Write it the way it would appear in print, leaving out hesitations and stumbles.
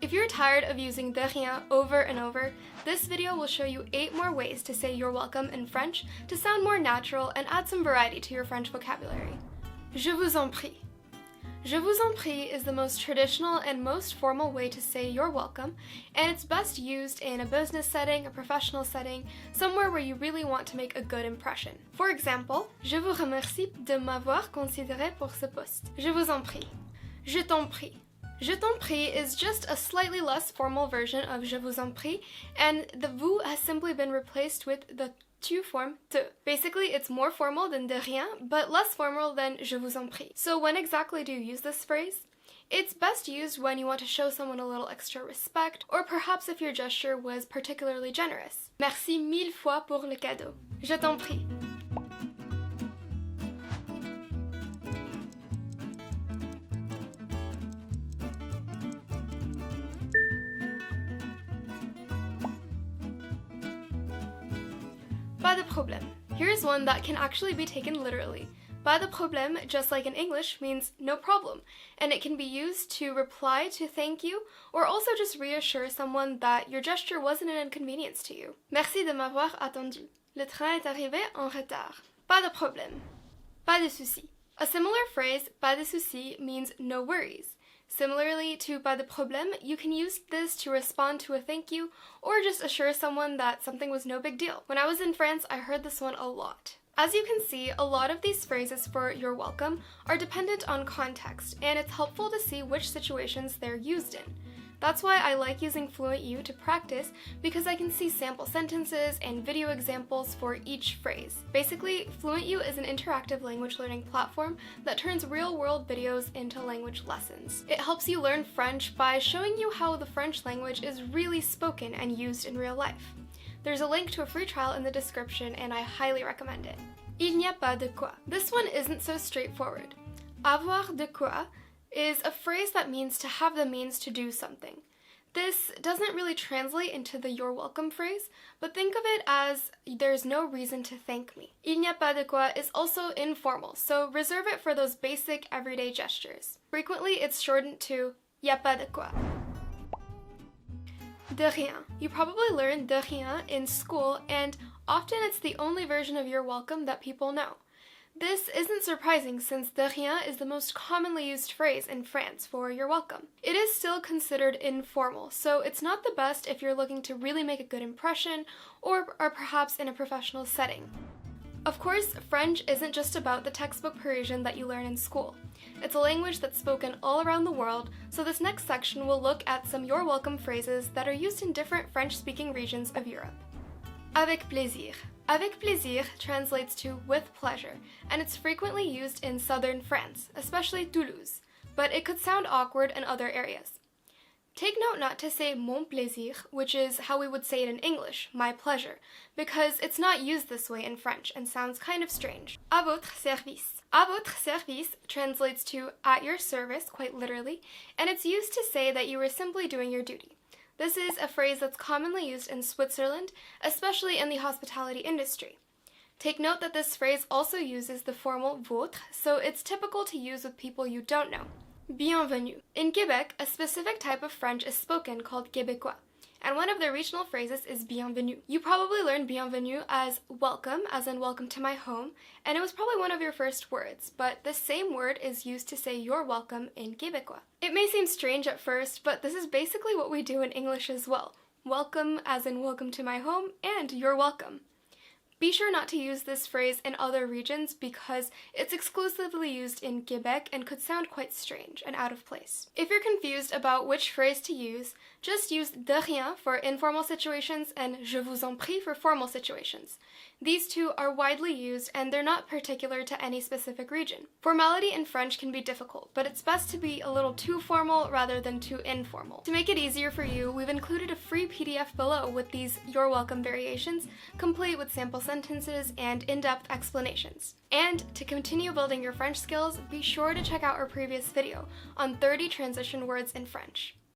If you're tired of using de rien over and over, this video will show you 8 more ways to say you're welcome in French to sound more natural and add some variety to your French vocabulary. Je vous en prie. Je vous en prie is the most traditional and most formal way to say you're welcome, and it's best used in a business setting, a professional setting, somewhere where you really want to make a good impression. For example, je vous remercie de m'avoir considéré pour ce poste. Je vous en prie. Je t'en prie. Je t'en prie is just a slightly less formal version of je vous en prie, and the vous has simply been replaced with the tu form te. Basically, it's more formal than de rien, but less formal than je vous en prie. So when exactly do you use this phrase? It's best used when you want to show someone a little extra respect, or perhaps if your gesture was particularly generous. Merci mille fois pour le cadeau. Je t'en prie. Pas de problème. Here's one that can actually be taken literally. Pas de problème, just like in English, means no problem, and it can be used to reply to thank you, or also just reassure someone that your gesture wasn't an inconvenience to you. Merci de m'avoir attendu. Le train est arrivé en retard. Pas de problème. Pas de souci. A similar phrase, pas de souci, means no worries. Similarly to pas de problème, you can use this to respond to a thank you or just assure someone that something was no big deal. When I was in France, I heard this one a lot. As you can see, a lot of these phrases for you're welcome are dependent on context, and it's helpful to see which situations they're used in. That's why I like using FluentU to practice, because I can see sample sentences and video examples for each phrase. Basically, FluentU is an interactive language learning platform that turns real-world videos into language lessons. It helps you learn French by showing you how the French language is really spoken and used in real life. There's a link to a free trial in the description, and I highly recommend it. Il n'y a pas de quoi. This one isn't so straightforward. Avoir de quoi is a phrase that means to have the means to do something. This doesn't really translate into the you're welcome phrase, but think of it as there's no reason to thank me. Il n'y a pas de quoi is also informal, so reserve it for those basic everyday gestures. Frequently it's shortened to y a pas de quoi. De rien. You probably learned de rien in school, and often it's the only version of you're welcome that people know. This isn't surprising since de rien is the most commonly used phrase in France for you're welcome. It is still considered informal, so it's not the best if you're looking to really make a good impression or are perhaps in a professional setting. Of course, French isn't just about the textbook Parisian that you learn in school. It's a language that's spoken all around the world, so this next section will look at some you're welcome phrases that are used in different French-speaking regions of Europe. Avec plaisir. Avec plaisir translates to with pleasure, and it's frequently used in southern France, especially Toulouse, but it could sound awkward in other areas. Take note not to say mon plaisir, which is how we would say it in English, my pleasure, because it's not used this way in French and sounds kind of strange. À votre service. À votre service translates to at your service, quite literally, and it's used to say that you were simply doing your duty. This is a phrase that's commonly used in Switzerland, especially in the hospitality industry. Take note that this phrase also uses the formal votre, so it's typical to use with people you don't know. Bienvenue. In Quebec, a specific type of French is spoken called Québécois, and one of their regional phrases is bienvenue. You probably learned bienvenue as welcome, as in welcome to my home, and it was probably one of your first words, but this same word is used to say you're welcome in Québécois. It may seem strange at first, but this is basically what we do in English as well. Welcome as in welcome to my home, and you're welcome. Be sure not to use this phrase in other regions because it's exclusively used in Quebec and could sound quite strange and out of place. If you're confused about which phrase to use, just use de rien for informal situations and je vous en prie for formal situations. These two are widely used and they're not particular to any specific region. Formality in French can be difficult, but it's best to be a little too formal rather than too informal. To make it easier for you, we've included a free PDF below with these you're welcome variations, complete with sample sentences and in-depth explanations. And to continue building your French skills, be sure to check out our previous video on 30 transition words in French.